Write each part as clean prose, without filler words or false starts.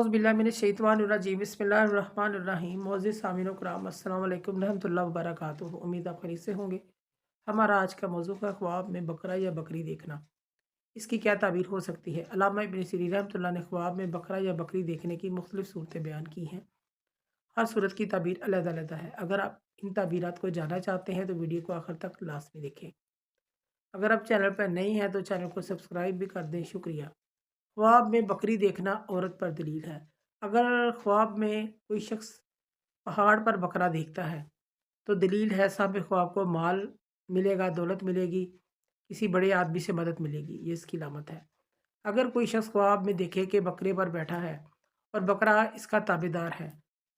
औज़ुबिल्लाहिमिनश्शैतानिर्रजीम बिस्मिल्लाहिर्रहमानिर्रहीम मोअज़्ज़िज़ सामीन कराम अस्सलाम वालेकुम रहमतुल्लाहि व बरकातुहू। उम्मीद आप खैरियत से होंगे। हमारा आज का मौजू है ख्वाब में बकरा या बकरी देखना। इसकी क्या ताबीर हो सकती है। अल्लामा इब्न सीरीन रहमतुल्लाह ने ख्वाब में बकरा या बकरी देखने की मुख्तलिफ सूरतें बयान की हैं। हर सूरत की ताबीर अलग-अलग है। अगर आप इन ताबीरात को जानना चाहते हैं तो वीडियो को आखिर तक लाज़मी देखें। अगर आप चैनल पर नए हैं तो चैनल को सब्सक्राइब भी कर दें, शुक्रिया। ख्वाब में बकरी देखना औरत पर दलील है। अगर ख्वाब में कोई शख्स पहाड़ पर बकरा देखता है तो दलील है साहब ख्वाब को माल मिलेगा, दौलत मिलेगी, किसी बड़े आदमी से मदद मिलेगी, ये इसकी लामत है। अगर कोई शख्स ख्वाब में देखे कि बकरे पर बैठा है और बकरा इसका ताबेदार है,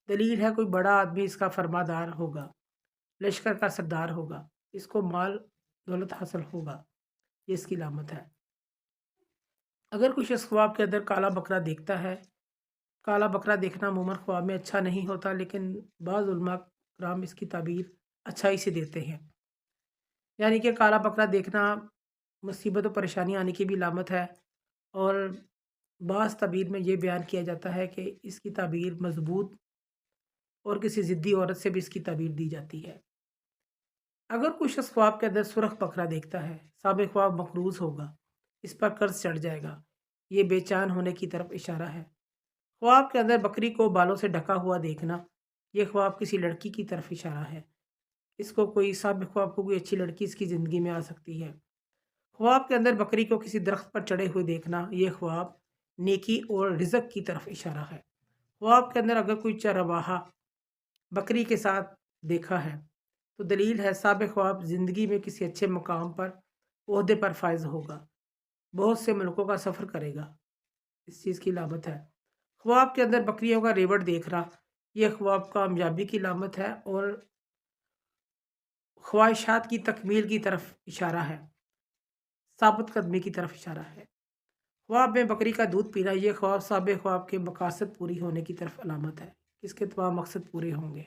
दलील है कोई बड़ा आदमी इसका फरमादार होगा, लश्कर का सरदार होगा, इसको माल दौलत हासिल होगा, ये इसकी लामत है। अगर कोई शख्स ख्वाब के अंदर काला बकरा देखता है, काला बकरा देखना अमूमन ख्वाब में अच्छा नहीं होता, लेकिन बाज़ उलमा कराम इसकी ताबीर अच्छाई से देते हैं। यानी कि काला बकरा देखना मुसीबत और परेशानी आने की भी लामत है। और बाज़ ताबीर में ये बयान किया जाता है कि इसकी ताबीर मजबूत और किसी ज़िद्दी औरत से भी इसकी ताबीर दी जाती है। अगर कोई शख्स ख्वाब के अंदर सुरख बकरा देखता है, साबिक़ ख्वाब मकरूज़ होगा, इस पर कर्ज चढ़ जाएगा, ये बेचैन होने की तरफ इशारा है। ख्वाब के अंदर बकरी को बालों से ढका हुआ देखना, ये ख्वाब किसी लड़की की तरफ इशारा है। इसको कोई साबिक़ ख्वाब को कोई अच्छी लड़की इसकी ज़िंदगी में आ सकती है। ख्वाब के अंदर बकरी को किसी दरख्त पर चढ़े हुए देखना, ये ख्वाब नेकी और रिज़्क की तरफ इशारा है। ख्वाब के अंदर अगर कोई चरवाहा बकरी के साथ देखा है तो दलील है साबिक़ ख्वाब ज़िंदगी में किसी अच्छे मकाम पर, ओहदे पर फायज़ होगा, बहुत से मुल्कों का सफ़र करेगा, इस चीज़ की लामत है। ख्वाब के अंदर बकरियों का रेवड़ देखना, यह ख्वाब कामयाबी की लामत है और ख्वाहिशात की तकमील की तरफ इशारा है, साबित कदमी की तरफ इशारा है। ख्वाब में बकरी का दूध पीना, यह ख्वाब साबिक़ ख्वाब के मकासद पूरी होने की तरफ अलामत है, इसके तमाम मकसद पूरे होंगे।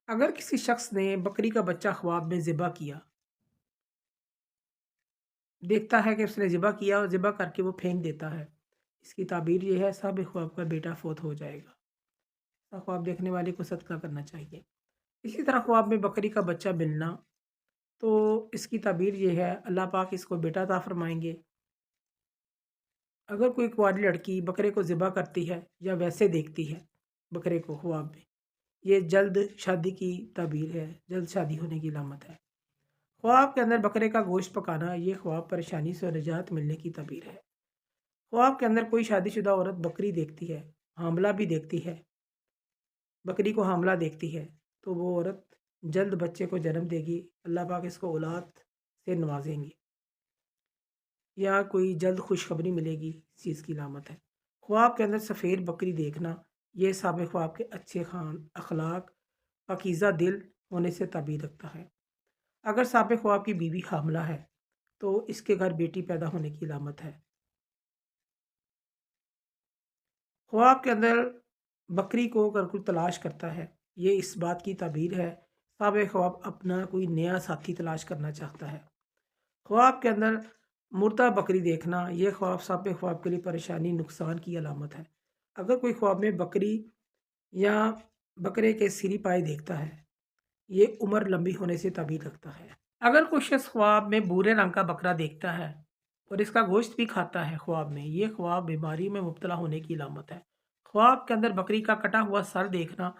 अगर किसी शख्स ने बकरी का बच्चा ख्वाब में ज़िबा किया, देखता है कि उसने ज़िबा किया और ज़िबा करके वो फेंक देता है, इसकी ताबीर ये है साबिक़ ख्वाब का बेटा फ़ौत हो जाएगा। ख्वाब देखने वाले को सदका करना चाहिए। इसी तरह ख्वाब में बकरी का बच्चा मिलना, तो इसकी ताबीर ये है अल्लाह पाक इसको बेटा अता फरमाएंगे। अगर कोई कुंवारी लड़की बकरे को ज़िबा करती है या वैसे देखती है बकरे को ख्वाब में, ये जल्द शादी की ताबीर है, जल्द शादी होने की लामत है। ख्वाब के अंदर बकरे का गोश्त पकाना, ये ख्वाब परेशानी से निजात मिलने की ताबीर है। ख्वाब के अंदर कोई शादीशुदा औरत बकरी देखती है, हामला भी देखती है, बकरी को हामला देखती है, तो वो औरत जल्द बच्चे को जन्म देगी, अल्लाह पाक इसको औलाद से नवाजेंगे या कोई जल्द खुशखबरी मिलेगी, इस चीज़ की लामत है। ख्वाब के अंदर सफ़ेद बकरी देखना, ये साबिक़ ख्वाब के अच्छे खान अखलाक पाकीज़ा दिल होने से ताबीर रखता है। अगर साबिक़ ख्वाब की बीवी हामला है तो इसके घर बेटी पैदा होने की लामत है। ख्वाब के अंदर बकरी को अगर कोई तलाश करता है, ये इस बात की ताबीर है साबिक़ ख्वाब अपना कोई नया साथी तलाश करना चाहता है। ख्वाब के अंदर मुर्दा बकरी देखना, ये ख्वाब साबिक़ ख्वाब के लिए परेशानी नुकसान की अलामत है। अगर कोई ख्वाब में बकरी या बकरे के सिरी पाए देखता है, ये उम्र लंबी होने से ताबीर रखता है। अगर कोई शख्स ख्वाब में भूरे रंग का बकरा देखता है और इसका गोश्त भी खाता है ख्वाब में, ये ख्वाब बीमारी में मुब्तला होने की अलामत है। ख्वाब के अंदर बकरी का कटा हुआ सर देखना,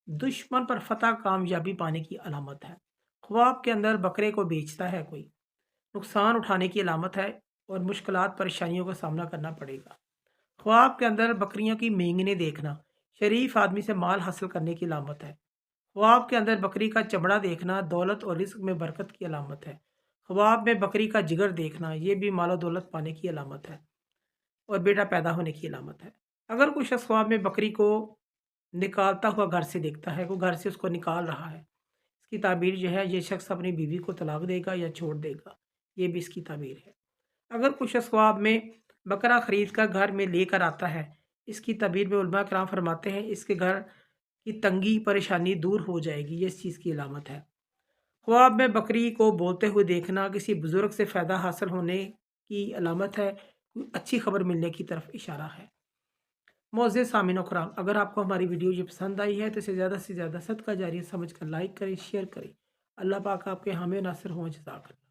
दुश्मन पर फतह कामयाबी पाने की अलामत है। ख्वाब के अंदर बकरे को बेचता है कोई, नुकसान उठाने की अलामत है और मुश्किलात परेशानियों का सामना करना पड़ेगा। ख्वाब के अंदर बकरियों की मेंगने देखना, शरीफ आदमी से माल हासिल करने की अलामत है। ख्वाब के अंदर बकरी का चमड़ा देखना, दौलत और रिज़्क में बरकत की अलामत है। ख्वाब में बकरी का जिगर देखना, ये भी मालो दौलत पाने की अलामत है और बेटा पैदा होने की अलामत है। अगर कोई शख्स ख्वाब में बकरी को निकालता हुआ घर से देखता है, कोई घर से उसको निकाल रहा है, इसकी ताबीर जो है ये शख्स अपनी बीवी को तलाक देगा या छोड़ देगा, ये भी इसकी ताबीर है। अगर कुछ शख्स ख्वाब में बकरा ख़रीद कर घर में लेकर आता है, इसकी ताबीर में उलमा कराम फरमाते हैं इसके घर की तंगी परेशानी दूर हो जाएगी, ये इस चीज़ की अलामत है। ख्वाब में बकरी को बोलते हुए देखना किसी बुज़ुर्ग से फ़ायदा हासिल होने की अलामत है, कोई अच्छी खबर मिलने की तरफ इशारा है। معزز سامعین کرام، اگر آپ کو ہماری ویڈیو یہ پسند آئی ہے تو اسے زیادہ سے زیادہ صدقہ جاریہ سمجھ کر لائک کریں، شیئر کریں۔ اللہ پاک آپ کے حامی و ناصر ہوں۔ جزاک اللہ۔